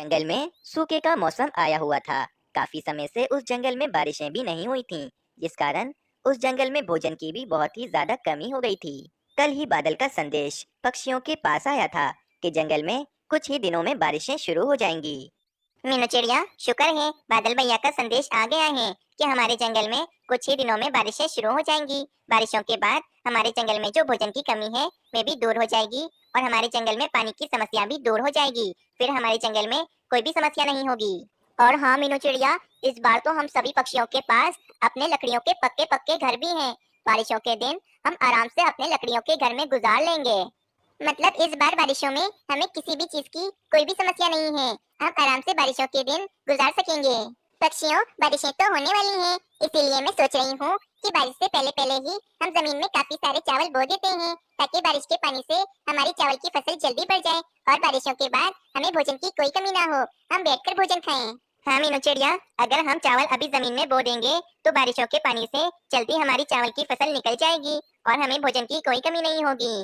जंगल में सूखे का मौसम आया हुआ था। काफी समय से उस जंगल में बारिशें भी नहीं हुई थीं, जिस कारण उस जंगल में भोजन की भी बहुत ही ज्यादा कमी हो गई थी। कल ही बादल का संदेश पक्षियों के पास आया था कि जंगल में कुछ ही दिनों में बारिशें शुरू हो जाएंगी। मीनू चिड़िया, शुक्र है बादल भैया का संदेश आ गया है कि हमारे जंगल में कुछ ही दिनों में बारिशें शुरू हो जाएंगी। बारिशों के बाद हमारे जंगल में जो भोजन की कमी है वे भी दूर हो जाएगी और हमारे जंगल में पानी की समस्या भी दूर हो जाएगी। फिर हमारे जंगल में कोई भी समस्या नहीं होगी। और हाँ मीनू चिड़िया, इस बार तो हम सभी पक्षियों के पास अपने लकड़ियों के पक्के पक्के घर भी हैं। बारिशों के दिन हम आराम से अपने लकड़ियों के घर में गुजार लेंगे। मतलब इस बार बारिशों में हमें किसी भी चीज की कोई भी समस्या नहीं है। हम आराम से बारिशों के दिन गुजार सकेंगे। पक्षियों, बारिशें तो होने वाली हैं, इसीलिए मैं सोच रही हूँ कि बारिश से पहले पहले ही हम जमीन में काफी सारे चावल बो देते हैं, ताकि बारिश के पानी से हमारी चावल की फसल जल्दी बढ़ जाए और बारिशों के बाद हमें भोजन की कोई कमी ना हो, हम बैठकर भोजन खाएं। हाँ मीनू चिड़िया, अगर हम चावल अभी जमीन में बो देंगे तो बारिशों के पानी से जल्दी हमारी चावल की फसल निकल जाएगी और हमें भोजन की कोई कमी नहीं होगी।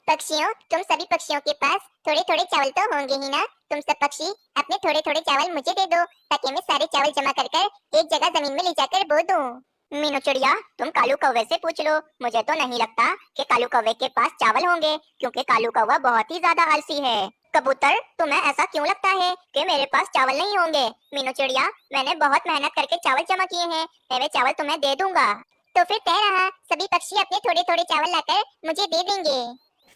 पक्षियों, तुम सभी पक्षियों के पास थोड़े थोड़े चावल तो होंगे ही ना। तुम सब पक्षी अपने थोड़े थोड़े चावल मुझे दे दो, ताकि मैं सारे चावल जमा कर कर एक जगह जमीन में ले जाकर बो दूं। मीनू चिड़िया, तुम कालू कौवे से पूछ लो। मुझे तो नहीं लगता कि कालू कौवे के पास चावल होंगे, क्योंकि कालू कौवा बहुत ही ज्यादा आलसी है। कबूतर, तुम्हें ऐसा क्यों लगता है कि मेरे पास चावल नहीं होंगे? मीनू चिड़िया, मैंने बहुत मेहनत करके चावल जमा किए हैं, मैं वे चावल तुम्हें दे दूंगा। तो फिर तय रहा, सभी पक्षी अपने थोड़े थोड़े चावल लाकर मुझे दे देंगे।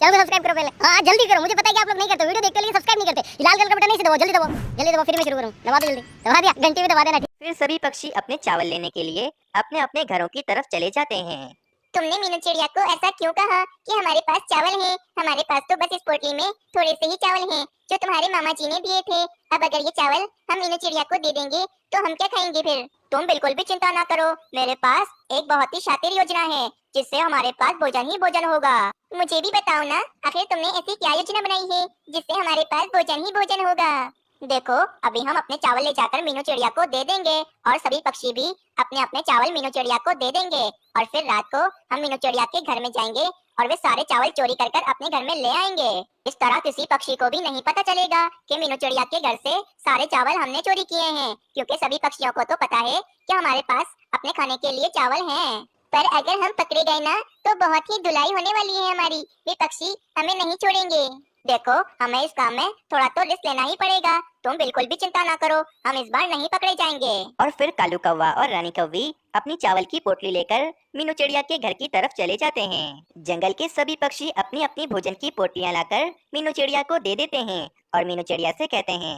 चैनल को सब्सक्राइब करो पहले। हाँ जल्दी करो, मुझे पता है कि आप लोग नहीं करते, वीडियो देखते हो लेकिन सब्सक्राइब नहीं करते। लाल कलर का बटन नहीं से दबाओ, जल्दी दबाओ, जल्दी दबाओ, फिर मैं शुरू करूँ। दबा दो जल्दी, दबा दिया, घंटी भी दबा देना। फिर सभी पक्षी अपने चावल लेने के लिए अपने अपने घरों की तरफ चले जाते हैं। तुमने मीनू चिड़िया को ऐसा क्यों कहा कि हमारे पास चावल हैं? हमारे पास तो बस इस पोटली में थोड़े से ही चावल हैं, जो तुम्हारे मामा जी ने दिए थे। अब अगर ये चावल हम मीनू चिड़िया को दे देंगे तो हम क्या खाएंगे फिर? तुम बिल्कुल भी चिंता ना करो, मेरे पास एक बहुत ही शातिर योजना है, जिससे हमारे पास भोजन ही भोजन होगा। मुझे भी बताओ ना, आखिर तुमने ऐसी क्या योजना बनाई है जिससे हमारे पास भोजन ही भोजन होगा? देखो, अभी हम अपने चावल ले जाकर मीनू चिड़िया को दे देंगे और सभी पक्षी भी अपने अपने चावल मीनू चिड़िया को दे देंगे, और फिर रात को हम मीनू चिड़िया के घर में जाएंगे और वे सारे चावल चोरी कर कर अपने घर में ले आएंगे। इस तरह किसी पक्षी को भी नहीं पता चलेगा कि मीनू चिड़िया के घर से सारे चावल हमने चोरी किए हैं, क्योंकि सभी पक्षियों को तो पता है कि हमारे पास अपने खाने के लिए चावल हैं। पर अगर हम पकड़े गए ना, तो बहुत ही धुलाई होने वाली है हमारी। वे पक्षी हमें नहीं छोड़ेंगे। देखो, हमें इस काम में थोड़ा तो रिस्क लेना ही पड़ेगा। तुम बिल्कुल भी चिंता ना करो, हम इस बार नहीं पकड़े जाएंगे। और फिर कालू कौवा और रानी कौवी अपनी चावल की पोटली लेकर मीनू चिड़िया के घर की तरफ चले जाते हैं। जंगल के सभी पक्षी अपनी अपनी भोजन की पोटलियां लाकर मीनू चिड़िया को दे देते हैं और मीनू चिड़िया से कहते हैं,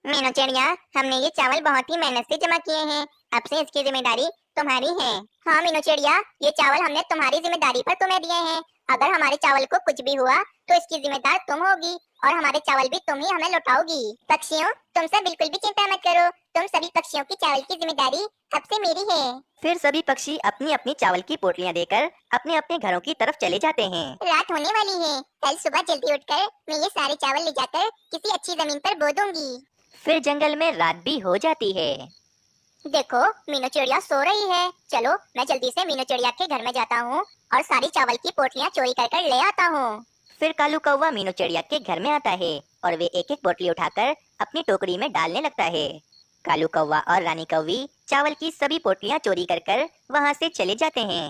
मीनू चिड़िया, हमने ये चावल बहुत ही मेहनत से जमा किए हैं, अब से इसकी जिम्मेदारी तुम्हारी है। हाँ मीनू चिड़िया, ये चावल हमने तुम्हारी जिम्मेदारी पर तुम्हें दिए हैं। अगर हमारे चावल को कुछ भी हुआ तो इसकी जिम्मेदार तुम होगी और हमारे चावल भी तुम ही हमें लौटाओगी। पक्षियों, तुम सब बिल्कुल भी चिंता मत करो, तुम सभी पक्षियों की चावल की जिम्मेदारी अब से मेरी है। फिर सभी पक्षी अपनी अपनी चावल की पोटलियां देकर अपने अपने घरों की तरफ चले जाते हैं। रात होने वाली है, कल सुबह जल्दी उठकर मैं ये सारे चावल ले जाकर किसी अच्छी जमीन पर बो दूंगी। फिर जंगल में रात भी हो जाती है। देखो, मीनू चिड़िया सो रही है, चलो मैं जल्दी से मीनू चिड़िया के घर में जाता हूँ और सारी चावल की पोटलियाँ चोरी कर कर ले आता हूँ। फिर कालू कौवा मीनू चिड़िया के घर में आता है और वे एक एक पोटली उठाकर अपनी टोकरी में डालने लगता है। कालू कौवा और रानी कौवी चावल की सभी पोटलियां चोरी कर कर वहाँ से चले जाते हैं।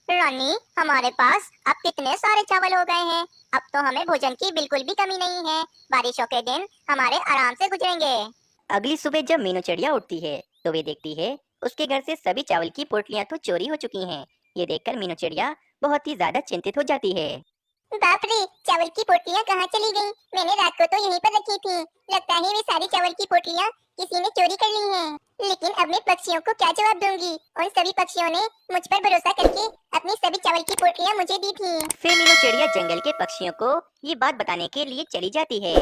रानी, हमारे पास अब कितने सारे चावल हो गए हैं, अब तो हमें भोजन की बिल्कुल भी कमी नहीं है। बारिशों के दिन हमारे आराम से गुजरेंगे। अगली सुबह जब मीनू चिड़िया उठती है तो वे देखती है उसके घर से सभी चावल की पोटलियां तो चोरी हो चुकी हैं। ये देखकर मीनू चिड़िया बहुत ही ज्यादा चिंतित हो जाती है। बाप रे, चावल की पोटलियाँ कहाँ चली गयी? मैंने रात को तो यहीं पर रखी थी। लगता है वे सारी चावल की पोटलियाँ किसी ने चोरी कर ली हैं। लेकिन अब मैं पक्षियों को क्या जवाब दूंगी? उन सभी पक्षियों ने मुझ पर भरोसा करके अपनी सभी चावल की पोटलियाँ मुझे दी थी। फिर मीनू चिड़िया जंगल के पक्षियों को ये बात बताने के लिए चली जाती है।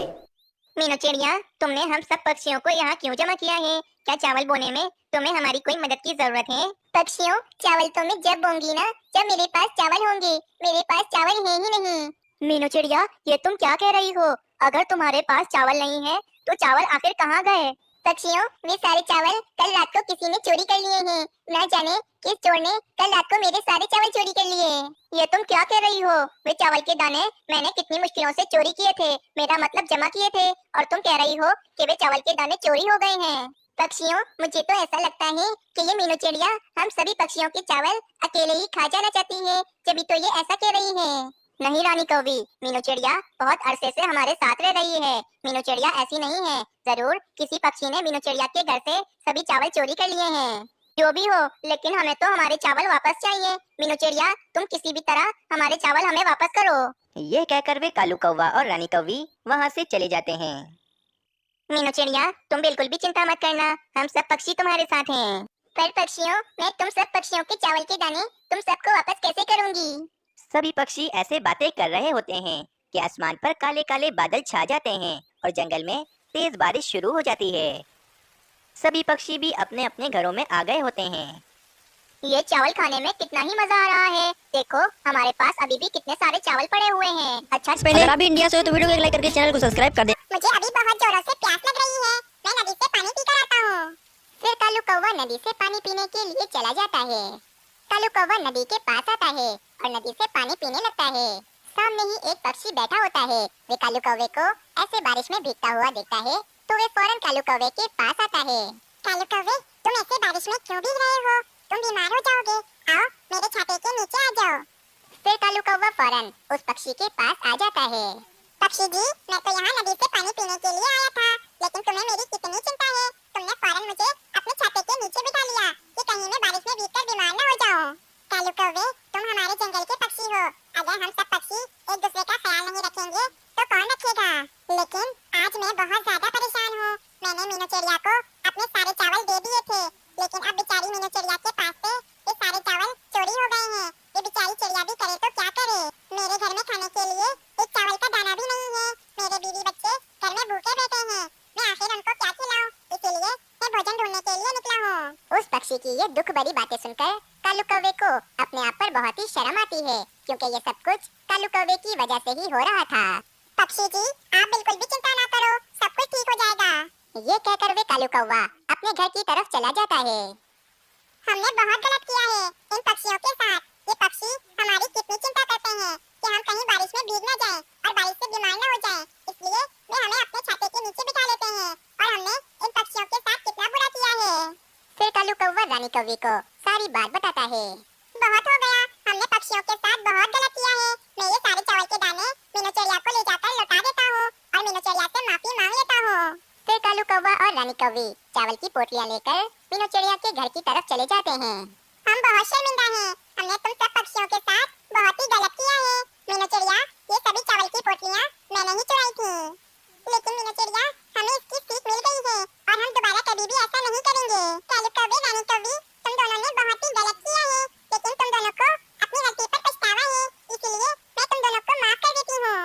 मीनू चिड़िया, तुमने हम सब पक्षियों को यहाँ क्यों जमा किया है? क्या चावल बोने में तुम्हें हमारी कोई मदद की जरूरत है? पक्षियों, चावल तो मैं जब बोऊंगी ना, जब मेरे पास चावल होंगे। मेरे पास चावल है ही नहीं। मीनू चिड़िया, ये तुम क्या कह रही हो? अगर तुम्हारे पास चावल नहीं है तो चावल आखिर कहाँ गए? पक्षियों, वे सारे चावल कल रात को किसी ने चोरी कर लिए हैं। न जाने किस चोर ने कल रात को मेरे सारे चावल चोरी कर लिए। ये तुम क्या कह रही हो? वे चावल के दाने मैंने कितनी मुश्किलों से चोरी किए थे, मेरा मतलब जमा किए थे, और तुम कह रही हो कि वे चावल के दाने चोरी हो गए हैं। पक्षियों, मुझे तो ऐसा लगता है कि ये मीनू चिड़िया हम सभी पक्षियों के चावल अकेले ही खा जाना चाहती है, तभी तो ये ऐसा कह रही है। नहीं रानी कौवी, मीनू चिड़िया बहुत अरसे से हमारे साथ रह रही है। मीनू चिड़िया ऐसी नहीं है। जरूर किसी पक्षी ने मीनू चिड़िया के घर से सभी चावल चोरी कर लिए हैं। जो भी हो, लेकिन हमें तो हमारे चावल वापस चाहिए। मीनू चिड़िया, तुम किसी भी तरह हमारे चावल हमें वापस करो। यह कहकर वे कालू कौवा और रानी कौवी वहाँ से चले जाते हैं। मीनू चिड़िया, तुम बिल्कुल भी चिंता मत करना, हम सब पक्षी तुम्हारे साथ हैं। पर पक्षियों, मैं तुम सब पक्षियों के चावल के दाने तुम सबको वापस कैसे करूंगी? सभी पक्षी ऐसे बातें कर रहे होते हैं कि आसमान पर काले काले बादल छा जाते हैं और जंगल में तेज बारिश शुरू हो जाती है। सभी पक्षी भी अपने अपने घरों में आ गए होते हैं। ये चावल खाने में कितना ही मजा आ रहा है। देखो, हमारे पास अभी भी कितने सारे चावल पड़े हुए हैं। अच्छा, पहले अगर आप भी इंडिया से हो तो वीडियो को एक लाइक करके चैनल को सब्सक्राइब कर दे। मुझे अभी बहुत जोरों से प्यास लग रही है, मैं नदी से पानी पीकर आता हूँ। फिर कालू कौवा नदी से पानी पीने के लिए चला जाता है। कालू कौवा नदी के पास आता है और नदी से पानी पीने लगता है। सामने ही एक पक्षी बैठा होता है। वे कालू कौवे को ऐसे बारिश में भीगता हुआ देखता है तो वे फौरन कालू कौवे के पास आता है। कालू कौवे, तुम ऐसे बारिश में क्यों भीग रहे हो? तुम बीमार हो जाओगे, आओ मेरे छाते के नीचे आ जाओ। फिर कालू कौवा फौरन उस पक्षी के पास आ जाता है। पक्षी जी, मैं तो यहाँ नदी से पानी पीने के लिए आया था, लेकिन तुम्हें मेरी कितनी चिंता है। तुमने फौरन मुझे अपने छाते के नीचे बिठा लिया कि कहीं मैं बारिश में भीगकर बीमार न हो जाऊं। कालू कौवे, तुम हमारे जंगल के पक्षी हो। अगर हम सब पक्षी एक दूसरे का ख्याल नहीं रखेंगे तो कौन रखेगा? लेकिन आज मैं बहुत ज्यादा परेशान हूँ। मैंने मीनू चिड़िया को अपने सारे चावल दे दिए थे, लेकिन अब बेचारी मीनू चिड़िया के पास से ये सारे चावल चोरी हो गए हैं। ये बेचारी चिड़िया भी करे तो क्या करे? मेरे घर में खाने के लिए एक चावल का दाना भी नहीं है। मेरे बीवी बच्चे घर में भूखे बैठे हैं, मैं आखिर उनको क्या खिलाऊं? इसीलिए मैं भोजन ढूंढने के लिए निकला हूँ। उस पक्षी की ये दुख भरी बातें सुनकर कालू कौवे को अपने आप पर बहुत ही शर्म आती है, क्योंकि ये सब कुछ कालू कौवे की वजह से ही हो रहा था। पक्षी जी, आप बिल्कुल भी चिंता ना करो, सब कुछ ठीक हो जाएगा। ये कहकर वे कालू कौवा अपने घर की तरफ चला जाता है। हमने बहुत गलत किया है इन पक्षियों के साथ। ये पक्षी हमारी कितनी चिंता करते हैं कि हम कहीं बारिश में भीग न जाएं और बारिश से बीमार न हो जाएं। इसलिए वे हमें अपने छाते के नीचे बिठा लेते हैं, और हमने इन पक्षियों के साथ कितना बुरा किया है। फिर कालू कौवा रानी कौवी को सारी बात बताता है। बहुत हो गया, हमने पक्षियों के साथ बहुत गलत किया है। मैं ये सारे चावल के दाने मीनू चिड़िया को ले जाकर लौटा देता हूँ और मीनू चिड़िया से माफी मांग लेता हूँ। फिर कालू कौवा और रानी कौवी चावल की पोटलियाँ लेकर मीनू चिड़िया के घर की तरफ चले जाते हैं। हम बहुत शर्मिंदा हैं, हमने तुम सब पक्षियों के साथ बहुत ही गलत किया है। मीनू चिड़िया, ये सभी चावल की पोटलियाँ मैंने ही चुराई थी, लेकिन मीनू चिड़िया हमें इसकी सीख मिल गई है और हम दोबारा कभी भी ऐसा नहीं करेंगे। कालू कौवे, रानी कौवी, तुम दोनों ने बहुत ही गलत किया है, लेकिन तुम दोनों को अपनी गलती पर पछतावा है, इसलिए मैं तुम दोनों को माफ कर देती हूँ।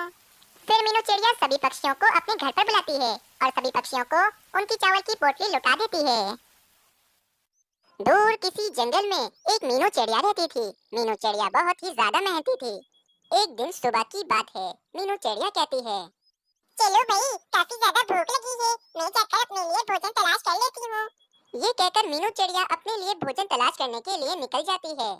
फिर मीनू चिड़िया सभी पक्षियों को अपने घर पर बुलाती है और सभी पक्षियों को उनकी चावल की पोटली लौटा देती है। दूर किसी जंगल में एक मीनू चिड़िया रहती थी। मीनू चिड़िया बहुत ही ज्यादा मेहनती थी। एक दिन सुबह की बात है। मीनू चिड़िया कहती है, चलो भाई, काफी ज्यादा भूख लगी है, मैं जाकर अपने लिए भोजन तलाश कर लेती हूँ। ये कहकर मीनू चिड़िया अपने लिए भोजन तलाश करने के लिए निकल जाती है।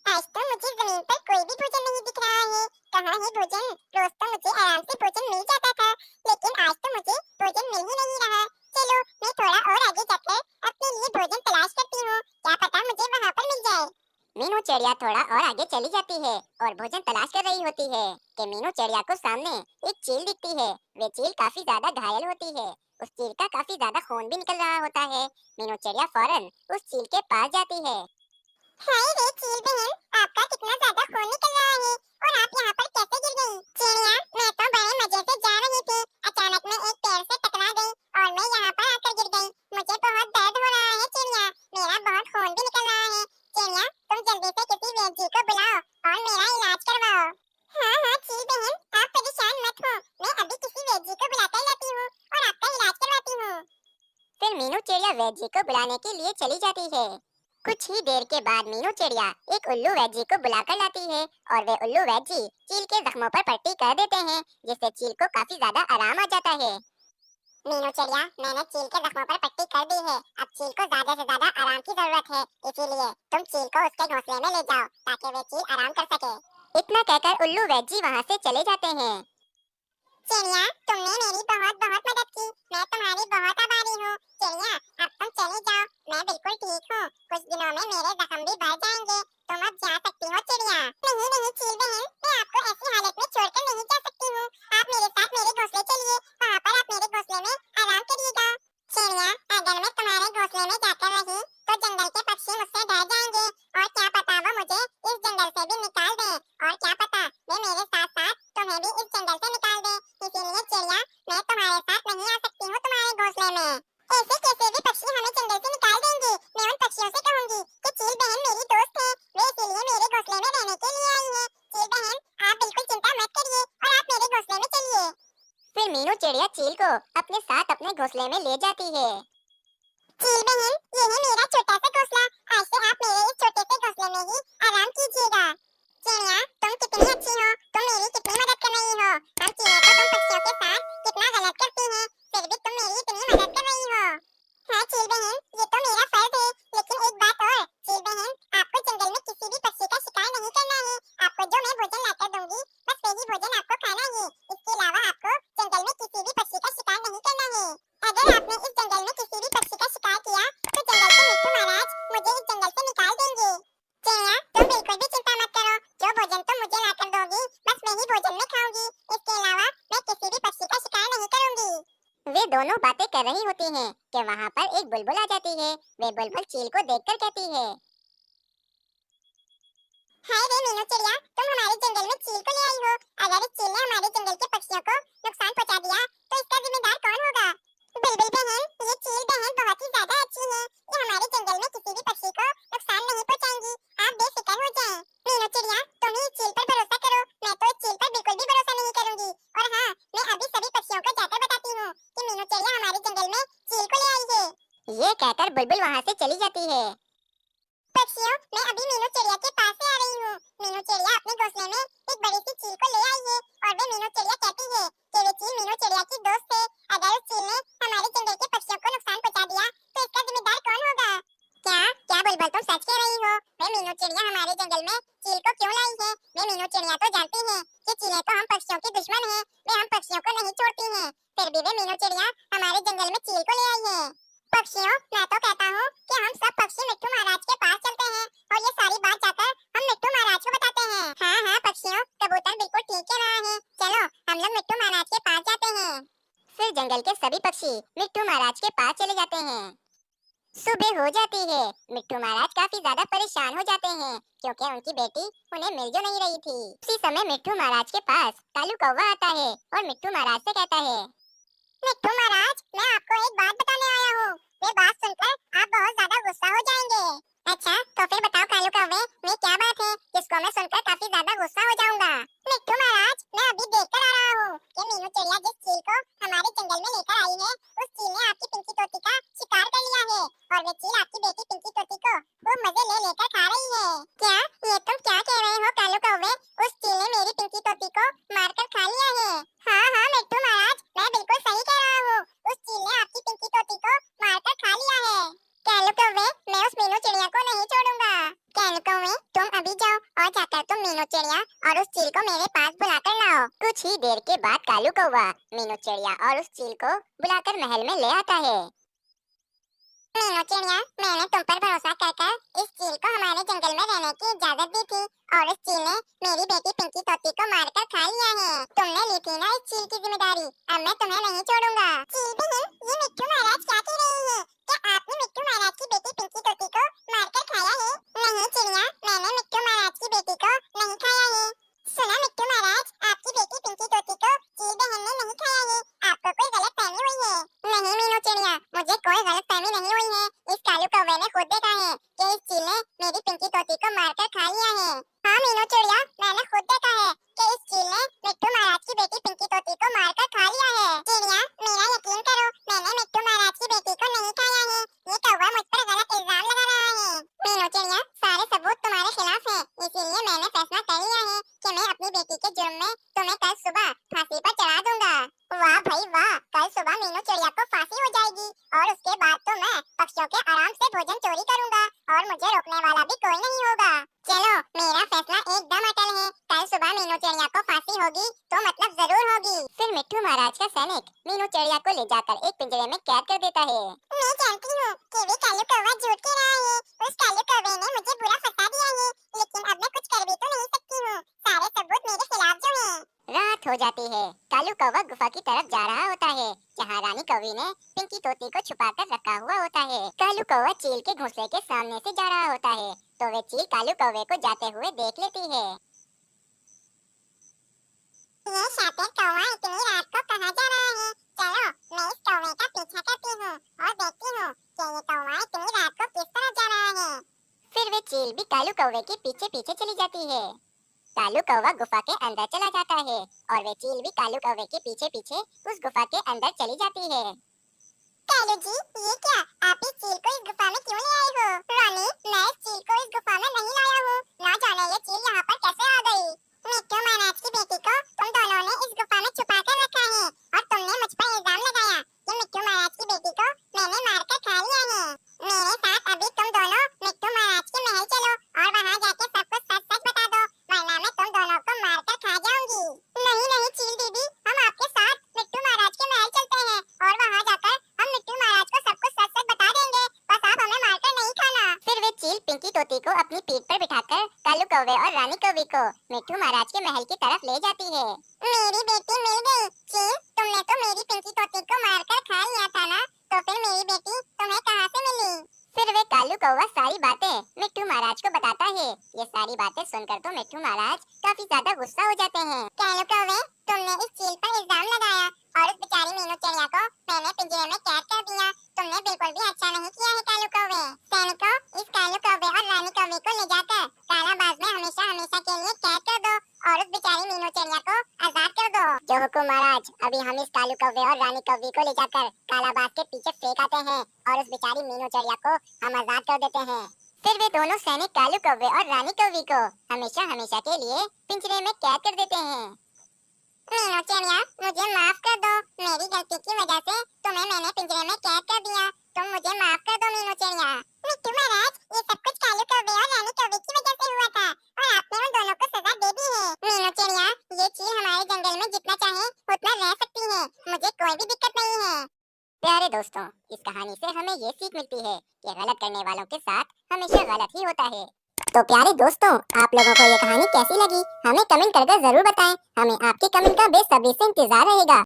आज तो मुझे जमीन पर कोई भी भोजन नहीं दिख रहा है। कहाँ है भोजन? रोज तो मुझे आराम से भोजन मिल जाता था, लेकिन आज तो मुझे भोजन मिल ही नहीं रहा। चलो, मैं थोड़ा और आगे जाकर अपने लिए भोजन तलाश करती हूँ, क्या पता मुझे वहाँ पर मिल जाए। मीनू चिड़िया थोड़ा और आगे चली जाती है और भोजन तलाश कर रही होती है कि मीनू चिड़िया को सामने एक चील दिखती है। वे चील काफी ज्यादा घायल होती है। उस चील का काफी ज्यादा खून भी निकल रहा होता है। मीनू चिड़िया फौरन उस चील के पास जाती है। हाय रे चील बहन, आपका कितना ज्यादा खून निकल रहा है और आप यहाँ पर कैसे गिर गई? चिड़िया, मैं तो बड़े मजे से जा रही थी, अचानक मैं एक पेड़ से टकरा गई और मैं यहाँ पर आकर गिर गई। मुझे बहुत दर्द हो रहा है चिड़िया, मेरा बहुत खून भी निकल रहा है। चिड़िया, तुम जल्दी से किसी वैद्य जी को बुलाओ और मेरा इलाज करवाओ। हाँ हाँ चील बहन, आप परेशान मत हो, मैं अभी किसी वैद्य जी को बुलाकर लाती हूँ और आपका इलाज करवाती हूँ। फिर मीनू चिड़िया वैद्य जी को बुलाने के लिए चली जाती है। कुछ ही देर के बाद मीनू चिड़िया एक उल्लू वैद्य जी को बुलाकर लाती है और वे उल्लू वैद्य जी चील के जख्मों पर पट्टी कर देते हैं, जिससे चील को काफी ज्यादा आराम आ जाता है। मीनू चिड़िया, मैंने चील के जख्मों पर पट्टी कर दी है। अब चील को ज्यादा से ज्यादा आराम की जरूरत है, इसीलिए तुम चील को उसके घोंसले में ले जाओ ताकि वे चील आराम कर सके। इतना कहकर उल्लू वैजी वहाँ से चले जाते हैं। चिड़िया, तुमने मेरी बहुत बहुत मदद की, मैं तुम्हारी बहुत आभारी हूँ। चिड़िया, अब तुम चली जाओ, मैं बिल्कुल ठीक हूँ। कुछ दिनों में मेरे जख्म भी भर जाएंगे, तुम अब जा सकती हो। चिड़िया, नहीं नहीं चील बहन, मैं आपको ऐसी हालत में छोड़कर नहीं जा सकती हूँ। आप मेरे साथ मेरे घोंसले चलिए, वहाँ पर आप मेरे घोंसले में आराम करिएगा। चिड़िया, अगर मैं तुम्हारे घोंसले में जाकर रही तो जंगल के पक्षी मुझसे डर जाएंगे, और क्या पता वो मुझे इस जंगल से भी निकाल दें, और क्या पता वे मेरे साथ साथ तुम्हें भी इस जंगल से निकाल दें। इसीलिए चिड़िया, मैं तुम्हारे साथ नहीं आ सकती हूँ तुम्हारे घोंसले में। ऐसे कैसे भी पक्षी हमें जंगल से निकाल देंगे। मैं उन पक्षियों से कहूंगी कि चील बहन मेरी दोस्त है, वे इसीलिए मेरे घोंसले में रहने के लिए आई है। चील बहन, आप बिल्कुल चिंता मत करिए और आप मेरे घोंसले में चलिए। फिर मीनू चिड़िया चील को अपने साथ अपने घोंसले में ले जाती है। चील बहन, ये है मेरा छोटा सा घोंसला, आज से आप मेरे इस छोटे से घोंसले में ही आराम कीजिएगा। चिड़िया, तुम कितनी अच्छी हो, तुम मेरी कितनी मदद कर रही हो। हम चिड़िया को तुम पक्षियों के साथ कितना गलत करती हैं, फिर भी तुम मेरी इतनी मदद कर रही हो। हाँ चील बहन, ये तो मेरा फर्ज है, लेकिन एक बात और। चील बहन, आपको जंगल में किसी भी पक्षी का शिकार नहीं करना है। आपको जो मैं भोजन लाकर दूंगी, बस वही भोजन आपको खाना है। इसके अलावा आपको जंगल में किसी भी पक्षी का शिकार नहीं करना है। अगर आपने इस जंगल में किसी भी पक्षी का शिकार किया तो जंगल के मिट्ठू महाराज मुझे इस जंगल से निकाल देंगे। चिड़िया, तुम बिल्कुल भी चिंता मत करो, जो भोजन तुम मुझे लाकर दोगी बस वही भोजन मैं खाऊंगी। इसके अलावा मैं किसी भी पक्षी का शिकार नहीं करूंगी। वे दोनों बातें कर रही होती हैं कि वहाँ पर एक बुलबुल आ जाती है। वे बुलबुल चील को देखकर कहती है, हाय रे मीनू चिड़िया, तुम हमारे जंगल में चील को ले आई हो। अगर इस चील ने हमारे जंगल के पक्षियों को नुकसान पहुंचा दिया तो इसका जिम्मेदार कौन होगा? बुलबुल बहन, ये चील बहन बहुत ही ज्यादा अच्छी है, ये हमारे जंगल में किसी भी पक्षी को नुकसान नहीं पहुंचाएंगी, आप बेफिक्र हो जाएं। मीनू चिड़िया, तुम ही इस चील पर भरोसा करो, मैं तो इस चील पर बिल्कुल भी भरोसा नहीं करूंगी। और हाँ, मैं अभी सभी पक्षियों को जाकर बताती हूँ कि मीनू चिड़िया हमारे जंगल में चील को ले आई है। ये कहकर बुलबुल वहाँ से चली जाती है। पक्षियों, मैं अभी मीनू चिड़िया के पास से आ रही हूँ। मीनू चिड़िया अपने घोंसले में एक बड़ी सी चील को ले आई है, और वे मीनू चिड़िया कहती है कि वे चील मीनू चिड़िया की दोस्त है। अगर उस चील ने हमारे जंगल के पक्षियों को नुकसान पहुंचा दिया तो इसका जिम्मेदार कौन होगा? क्या क्या बुलबुल, तुम सच कह रही हो? वे मीनू चिड़िया हमारे जंगल में चील को क्यों लाई है? वे मीनू चिड़िया तो जानती है कि चीलें तो हम पक्षियों की दुश्मन है, वे हम पक्षियों को नहीं छोड़ती हैं, फिर भी वे मीनू चिड़िया हमारे जंगल में चील को ले आई है। पक्षियों, मैं तो कहता हूँ कि हम सब पक्षी मिट्ठू महाराज के पास चलते हैं और ये सारी बात जाकर हम मिट्ठू महाराज को बताते हैं। हाँ हाँ पक्षियों, कबूतर बिल्कुल ठीक कह रहा है, चलो हम लोग मिट्ठू महाराज के पास जाते हैं। फिर जंगल के सभी पक्षी मिट्ठू महाराज के पास चले जाते हैं। सुबह हो जाती है। मिट्ठू महाराज काफी ज्यादा परेशान हो जाते हैं क्योंकि उनकी बेटी उन्हें मिल जो नहीं रही थी। उसी समय मिट्ठू महाराज के पास कालू कौवा आता है और मिट्ठू महाराज से कहता है, मिट्ठू महाराज, मैं आपको एक बात बताने आया हूँ। ये बात सुनकर आप बहुत ज्यादा गुस्सा हो जाएंगे। अच्छा, तो फिर बताओ कालू कौवे, ये क्या बात है जिसको मैं सुनकर काफी ज्यादा गुस्सा हो जाऊंगा? मिट्ठू महाराज, मैं अभी देखकर आ रहा हूँ कि मीनू चिड़िया जिस चील को हमारे जंगल में लेकर आई है, उस चील ने आपकी पिंकी तोती का शिकार कर लिया है, और वे चील आपकी बेटी पिंकी तोती को खूब मजे ले लेकर खा रही है। क्या ये तुम क्या कह रहे हो कालू कौवे? उस चील ने मेरी पिंकी तोती को मारकर खा लिया है? हाँ हाँ मिट्ठू महाराज, मैं बिल्कुल सही कह रहा हूँ, उस चील ने आपकी पिंकी तोती को मारकर खा लिया है। कालू कौवे, मैं उस मीनू चिड़िया को नहीं छोड़ूंगा। कालू कौवे, तुम अभी जाओ और जाकर तुम मीनू चिड़िया और उस चील को मेरे पास बुलाकर लाओ। कुछ ही देर के बाद कालू कौवा मीनू चिड़िया और उस चील को बुलाकर महल में ले आता है। मीनू चिड़िया, मैंने तुम पर भरोसा कर इस चील को हमारे जंगल में रहने की इजाजत दी थी, और इस चील ने मेरी बेटी पिंकी तोती को मारकर खा लिया है। तुमने ली थी ना इस चील की जिम्मेदारी, अब मैं तुम्हें नहीं छोड़ूंगा। चील बहन, ये मिट्ठू महाराज क्या कह रही है? क्या आपने मिट्ठू महाराज की बेटी पिंकी तोती को मारकर खाया है? नहीं चिड़िया, मैंने मिट्ठू महाराज की बेटी को नहीं खाया है। सुना मिट्ठू महाराज, आपकी बेटी पिंकी तोती को चील बहन ने नहीं खाया है, आपको कोई गलतफहमी हुई है। नहीं मीनू चिड़िया, मुझे कोई गलतफहमी नहीं हुई है, इस कालू कौवे ने खुद देखा है कि इस चील ने मेरी पिंकी तोती को मारकर खा लिया है। हाँ मीनू चिड़िया, मैंने खुद देखा है कि इस चील ने मिट्ठू महाराज की बेटी पिंकी तोती को मारकर खा लिया है। चिड़िया, मेरा यकीन करो, मैंने मिट्ठू महाराज की बेटी को नहीं खाया है, ये कौवा मुझ पर गलत इल्जाम लगा रहा है। मीनू चिड़िया, सारे सबूत तुम्हारे खिलाफ हैं, इसीलिए मैंने फैसला कर लिया है कि मैं अपनी बेटी के जुर्म में तुम्हें कल सुबह फांसी पर चढ़ा दूंगा। वाह भाई वाह, कल सुबह मीनू चिड़िया को फांसी हो जाएगी और उसके बाद तो मैं पक्षियों के आराम से भोजन चोरी करूंगा और मुझे रोकने वाला भी कोई नहीं होगा। चलो, मेरा फैसला एकदम अटल है। कल सुबह मीनू चिड़िया को फांसी होगी तो मतलब जरूर होगी। फिर मिट्ठू महाराज का सैनिक मीनू चिड़िया को ले जाकर एक पिंजरे में कैद कर देता है। मैं जानती हूँ कि वे कालू कौवा झूठ कह रहा है। उस कालू कौवे ने मुझे बुरा फंसा दिया है, लेकिन अब मैं कुछ कर भी तो नहीं सकती हूँ। सारे सबूत मेरे खिलाफ जो हैं। रात हो जाती है। कालू कौवा गुफा की तरफ जा रहा होता है, जहाँ रानी कौवी ने पिंकी तोती को छुपाकर रखा हुआ होता है। कालू कौवा चील के घोंसले के सामने से जा रहा होता है, तो वे चील कालू कौवे को जाते हुए देख लेती है। ये शातिर कौवा इतनी रात को कहाँ जा रहा है? चलो, मैं इस कौवे का पीछा करती हूँ और देखती हूँ कि ये कौवा इतनी रात को किस तरह जा रहा है। फिर वे चील भी कालू कौवे के पीछे पीछे चली जाती है। कालू कौवा गुफा के अंदर चला जाता है और वे चील भी कालू कौवे के पीछे पीछे उस गुफा के अंदर चली जाती है। कालू जी, ये क्या? आप इस चील को इस गुफा में क्यों ले आए हो? रानी, मैं इस चील को इस गुफा में नहीं लाया हूँ। ना जाने ये चील यहाँ पर कैसे आ गई। मिट्ठू महाराज की बेटी को तुम दोनों ने इस गुफा में छुपा कर रखा है और तुमने मुझ पर इल्जाम लगाया कि मिट्ठू महाराज की बेटी को मैंने मारकर खा लिया है। मेरे साथ अभी तुम दोनों मिट्ठू महाराज के महल चलो और वहाँ जाके सब कुछ सच सच बता दो, वरना मैं तुम दोनों को मारकर खा जाऊंगी। नहीं नहीं चील दीदी, हम आपके साथ मिट्ठू महाराज के महल चलते हैं और वहाँ जाकर हम मिट्ठू महाराज को सब कुछ सच सच बता देंगे, बस आप हमें मारकर नहीं खाना। फिर वे चील पिंकी तोती को अपनी पीठ पर बिठाकर कालू कौवे और रानी कौवी को मिट्ठू महाराज के महल की तरफ ले जाती है। मेरी बेटी मिल गई। चील, तुमने तो मेरी पिंकी तोती को मारकर खा लिया था ना, तो फिर मेरी बेटी तुम्हें कहाँ से मिली? फिर वे कालू कौवा सारी बातें मिट्ठू महाराज को बताता है। ये सारी बातें सुनकर तो मिट्ठू महाराज काफी ज्यादा गुस्सा हो जाते हैं। कालू कौवे, तुमने इस चील पर इल्जाम लगाया और उस बेचारी मीनू चिड़िया को मैंने पिंजरे में कैद कर दिया। तुमने बिल्कुल भी अच्छा नहीं किया है कालू कौवे। सैनिकों, इस कालू कौवे और रानी कौवे को ले जाकर कालाबाज में हमेशा हमेशा के लिए कैद कर दो और उस बेचारी मीनू चिड़िया को आजाद कर दो। जो हुकुम महाराज, अभी हम इस कालू कौवे और रानी कौवे को ले जाकर कालाबाज के पीछे फेंक आते हैं और उस बेचारी मीनू चिड़िया को हम आजाद कर देते हैं। फिर वे दोनों सैनिक कालू कौवे और रानी कौवे को हमेशा हमेशा के लिए पिंजरे में कैद कर देते हैं। मीनू चिड़िया, मुझे माफ कर दो। मेरी गलती की वजह से तुम्हें मैंने पिंजरे में कैद कर दिया। तुम मुझे माफ कर दो मीनू चिड़िया। मिट्ठू महाराज, ये सब कुछ कालू कौवे और रानी कौवे की वजह से हुआ था और आपने उन दोनों को सजा दे दी है। मीनू चिड़िया, ये चील हमारे जंगल में जितना चाहे उतना रह सकती है, मुझे कोई भी दिक्कत नहीं है। प्यारे दोस्तों, इस कहानी से हमें ये सीख मिलती है कि गलत करने वालों के साथ हमेशा गलत ही होता है। तो प्यारे दोस्तों, आप लोगों को ये कहानी कैसी लगी हमें कमेंट करके जरूर बताएं। हमें आपके कमेंट का बेसब्री से इंतजार रहेगा।